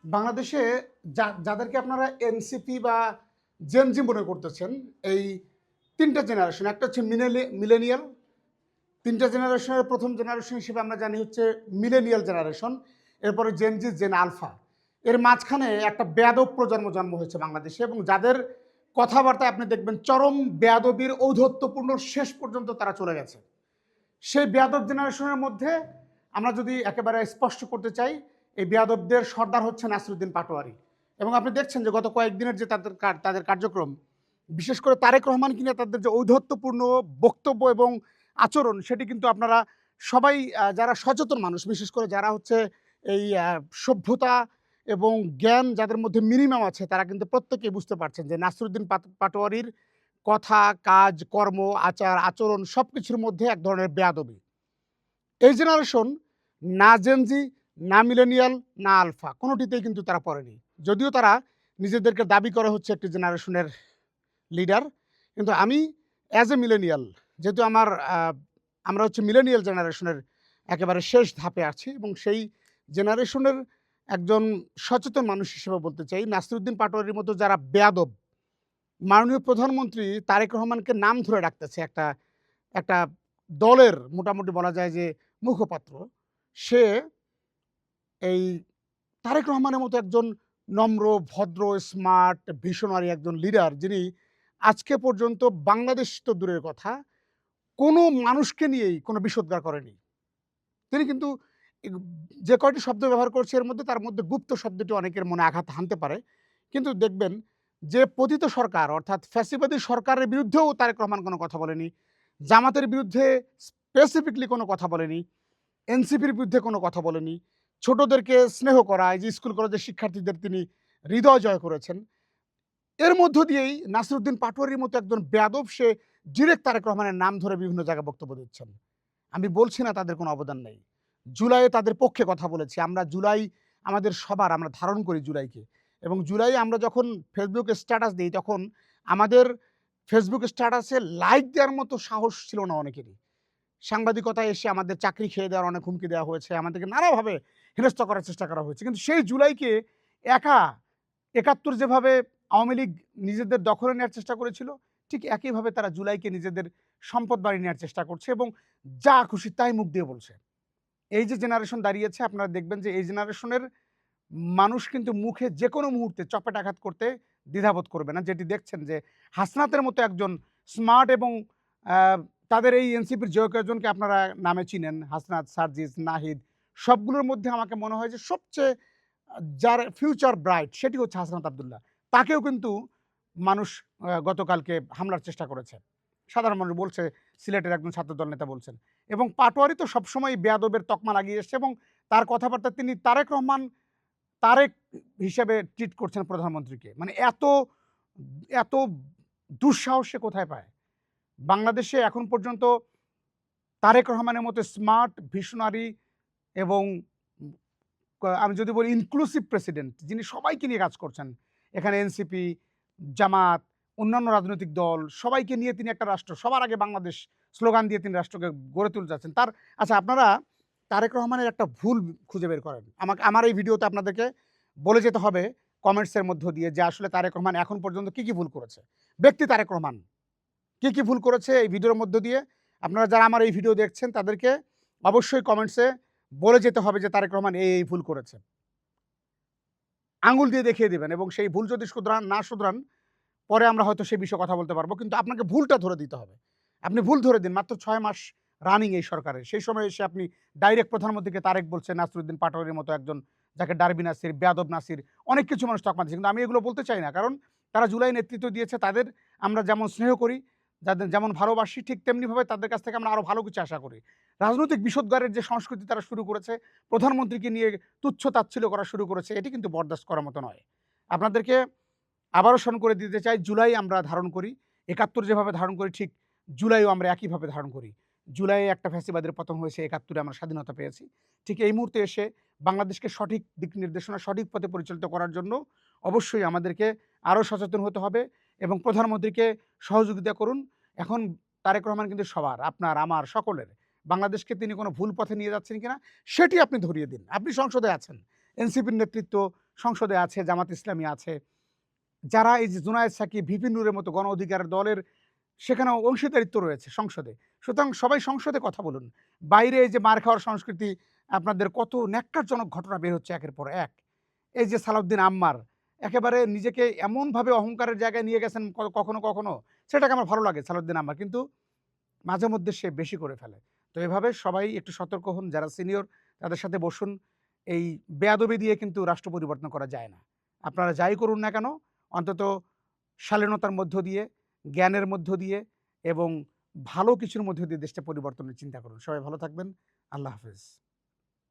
বাংলাদেশে যাদেরকে আপনারা এনসিপি বা জেনজি মনে করতেছেন, এই তিনটা জেনারেশন, একটা হচ্ছে মিলেনিয়াল, তিনটা জেনারেশনের প্রথম জেনারেশন হিসেবে আমরা জানি হচ্ছে মিলেনিয়াল জেনারেশন, এরপরে জেনজি, জেন আলফা। এর মাঝখানে একটা বেয়াদব প্রজন্ম জন্ম হয়েছে বাংলাদেশে, এবং যাদের কথাবার্তায় আপনি দেখবেন চরম বেয়াদবির ঔদ্ধত্যপূর্ণ শেষ পর্যন্ত তারা চলে গেছে। সেই বেয়াদব জেনারেশনের মধ্যে আমরা যদি একেবারে স্পষ্ট করতে চাই, এই বেয়াদবদের সর্দার হচ্ছে নাসিরুদ্দিন পাটোয়ারি। এবং আপনি দেখছেন যে গত কয়েকদিনের যে তাদের কার্যক্রম, বিশেষ করে তারেক রহমান কিনা তাদের যে ঔদ্ধত্যপূর্ণ বক্তব্য এবং আচরণ, সেটি কিন্তু আপনারা সবাই যারা সচেতন মানুষ, বিশেষ করে যারা হচ্ছে এই সভ্যতা এবং জ্ঞান যাদের মধ্যে মিনিমাম আছে, তারা কিন্তু প্রত্যেকেই বুঝতে পারছেন যে নাসিরুদ্দিন পাটোয়ারির কথা, কাজ, কর্ম, আচার, আচরণ সব কিছুর মধ্যে এক ধরনের বেয়াদবি। এই জেনারেশন না জেনজি, না মিলেনিয়াল, না আলফা, কোনোটিতেই কিন্তু তারা পড়েনি। যদিও তারা নিজেদেরকে দাবি করে হচ্ছে একটি জেনারেশনের লিডার, কিন্তু আমি অ্যাজ এ মিলেনিয়াল, যেহেতু আমরা হচ্ছে মিলেনিয়াল জেনারেশনের একেবারে শেষ ধাপে আছি, এবং সেই জেনারেশনের একজন সচেতন মানুষ হিসেবে বলতে চাই, নাসিরুদ্দিন পাটোয়ারির মতো যারা বেয়াদব, মাননীয় প্রধানমন্ত্রী তারেক রহমানকে নাম ধরে ডাকতেছে একটা একটা দলের মোটামুটি বলা যায় যে মুখপাত্র, সে এই তারেক রহমানের মতো একজন নম্র, ভদ্র, স্মার্ট, ভিশনারি একজন লিডার, যিনি আজকে পর্যন্ত বাংলাদেশ তো দূরের কথা, কোনো মানুষকে নিয়েই কোনো বিষোদ্গার করেনি। তিনি কিন্তু যে কয়টি শব্দ ব্যবহার করছে এর মধ্যে, তার মধ্যে গুপ্ত শব্দটি অনেকের মনে আঘাত হানতে পারে। কিন্তু দেখবেন যে পতিত সরকার অর্থাৎ ফ্যাসিবাদী সরকারের বিরুদ্ধেও তারেক রহমান কোনো কথা বলেনি, জামাতের বিরুদ্ধে স্পেসিফিকলি কোনো কথা বলেনি, এনসিপির বিরুদ্ধে কোনো কথা বলেনি, ছোটদেরকে স্নেহ করা, এই যে স্কুল কলেজের শিক্ষার্থীদের তিনি হৃদয় জয় করেছেন। এর মধ্য দিয়েই নাসিরুদ্দিন পাটোয়ারির মতো একজন বেয়াদব, সে ডিরেক্ট তারেক রহমানের নাম ধরে বিভিন্ন জায়গায় বক্তব্য দিচ্ছেন। আমি বলছি না তাদের কোনো অবদান নেই, জুলাইয়ে তাদের পক্ষে কথা বলেছি আমরা। জুলাই আমাদের সবার, আমরা ধারণ করি জুলাইকে, এবং জুলাই আমরা যখন ফেসবুকে স্ট্যাটাস দিই, তখন আমাদের ফেসবুক স্ট্যাটাসে লাইক দেওয়ার মতো সাহস ছিল না অনেকেরই। সাংবাদিকতায় এসে আমাদের চাকরি খেয়ে দেওয়ার অনেক হুমকি দেওয়া হয়েছে, আমাদেরকে নানাভাবে হেনস্থা করার চেষ্টা করা হয়েছে। কিন্তু সেই জুলাইকে একা ৭১ যেভাবে আওয়ামী লীগ নিজেদের দখলে নেওয়ার চেষ্টা করেছিল, ঠিক একইভাবে তারা জুলাইকে নিজেদের সম্পদ বাড়িয়ে নেওয়ার চেষ্টা করছে, এবং যা খুশি তাই মুখ দিয়ে বলছে। এই যে জেনারেশন দাঁড়িয়েছে, আপনারা দেখবেন যে এই জেনারেশনের মানুষ কিন্তু মুখে যে কোনো মুহূর্তে চপেটাঘাত করতে দ্বিধাবোধ করবে না। যেটি দেখছেন যে হাসনাতের মতো একজন স্মার্ট এবং তাদের এই এনসিপির যে কয়েকজনকে আপনারা নামে চিনেন, হাসনাত, সার্জিস, নাহিদ, সবগুলোর মধ্যে আমাকে মনে হয় যে সবচেয়ে যার ফিউচার ব্রাইট সেটি হচ্ছে হাসনাত আবদুল্লাহ। তাকেও কিন্তু মানুষ গতকালকে হামলার চেষ্টা করেছে। সাধারণ মানুষ বলছে, সিলেটের একজন ছাত্রদল নেতা বলছেন। এবং পাটোয়ারি তো সবসময় বেয়াদবের তকমা লাগিয়ে এসছে, এবং তার কথাবার্তা তিনি তারেক হিসেবে ট্রিট করছেন প্রধানমন্ত্রীকে। মানে এত এত দুঃসাহস সে কোথায় পায়? বাংলাদেশে এখন পর্যন্ত তারেক রহমানের মতো স্মার্ট, ভিশনারি এবং আমি যদি বলি ইনক্লুসিভ প্রেসিডেন্ট, যিনি সবাইকে নিয়ে কাজ করছেন, এখানে এনসিপি, জামাত, অন্যান্য রাজনৈতিক দল, সবাইকে নিয়ে তিনি একটা রাষ্ট্র, সবার আগে বাংলাদেশ স্লোগান দিয়ে তিনি রাষ্ট্রকে গড়ে তুলতে যাচ্ছেন। আচ্ছা, আপনারা তারেক রহমানের একটা ভুল খুঁজে বের করেন। আমার এই ভিডিওতে আপনাদেরকে বলে যেতে হবে কমেন্টসের মধ্য দিয়ে যে আসলে তারেক রহমান এখন পর্যন্ত কি ভুল করেছে। ব্যক্তি তারেক রহমান কি ভুল করেছে এই ভিডিওর মধ্য দিয়ে আপনারা যারা আমার এই ভিডিও দেখছেন, তাদেরকে অবশ্যই কমেন্টসে বলে যেতে হবে যে তারেক রহমান এই ভুল করেছে, আঙুল দিয়ে দেখিয়ে দিবেন। এবং সেই ভুল যদি না শুধরান, পরে আমরা হয়তো সে বিষয়ে কথা বলতে পারবো, কিন্তু আপনাকে ভুলটা ধরে দিতে হবে। আপনি ভুল ধরে দিন। মাত্র 6 মাস রানিং এই সরকারের, সেই সময় এসে আপনি ডাইরেক্ট প্রধানমন্ত্রীকে তারেক বলছেন, নাসিরুদ্দিন পাটোয়ারির মতো একজন, যাকে ডারবি নাসির, বেয়াদব নাসির, অনেক কিছু মানুষ তকমা দিচ্ছে। কিন্তু আমি এগুলো বলতে চাই না, কারণ তারা জুলাই নেতৃত্ব দিয়েছে, তাদের আমরা যেমন স্নেহ করি, যাদের যেমন ভালোবাসি, ঠিক তেমনিভাবে তাদের কাছ থেকে আমরা আরও ভালো কিছু আশা করি। রাজনৈতিক বিষোদ্গারের যে সংস্কৃতি তারা শুরু করেছে, প্রধানমন্ত্রীকে নিয়ে তুচ্ছ তাচ্ছিল্য করা শুরু করেছে, এটি কিন্তু বরদাস্ত করার মতো নয়। আপনাদেরকে আবারও স্মরণ করে দিতে চাই, জুলাই আমরা ধারণ করি, ৭১ যেভাবে ধারণ করি, ঠিক জুলাইও আমরা একইভাবে ধারণ করি। জুলাইয়ে একটা ফ্যাসিবাদের পতন হয়েছে, ৭১ আমরা স্বাধীনতা পেয়েছি। ঠিক এই মুহূর্তে এসে বাংলাদেশকে সঠিক দিক নির্দেশনা, সঠিক পথে পরিচালিত করার জন্য অবশ্যই আমাদেরকে আরও সচেতন হতে হবে, এবং প্রধানমন্ত্রীকে সহযোগিতা করুন। এখন তারেক রহমান কিন্তু সবার, আপনার, আমার, সকলের। বাংলাদেশকে তিনি কোনো ভুল পথে নিয়ে যাচ্ছেন কিনা সেটি আপনি ধরিয়ে দিন। আপনি সংসদে আছেন, এনসিপির নেতৃত্ব সংসদে আছে, জামাত ইসলামী আছে, যারা এই যে জুনায়েদ সাকি, ভিপি নুরের মতো গণ অধিকার দলের সেখানেও অংশীদারিত্ব রয়েছে সংসদে। সুতরাং সবাই সংসদে কথা বলুন। বাইরে এই যে মার খাওয়ার সংস্কৃতি, আপনাদের কত ন্যাক্কারজনক ঘটনা বের হচ্ছে একের পর এক। এই যে সালাউদ্দিন আম্মার একেবারে নিজেকে এমনভাবে অহংকারের জায়গায় নিয়ে গেছেন কখনো কখনো, সেটাকে আমার ভালো লাগে সালাউদ্দিন আম্মার, কিন্তু মাঝে মধ্যে সে বেশি করে ফেলে। তো এভাবে সবাই একটু সতর্ক হন, যারা সিনিয়র তাদের সাথে বসুন। এই বেয়াদবি দিয়ে কিন্তু রাষ্ট্র পরিবর্তন করা যায় না। আপনারা যাই করুন না কেন, অন্তত শালীনতার মধ্য দিয়ে, জ্ঞানের মধ্য দিয়ে এবং ভালো কিছুর মধ্য দিয়ে দেশটা পরিবর্তনের চিন্তা করুন। সবাই ভালো থাকবেন। আল্লাহ হাফেজ।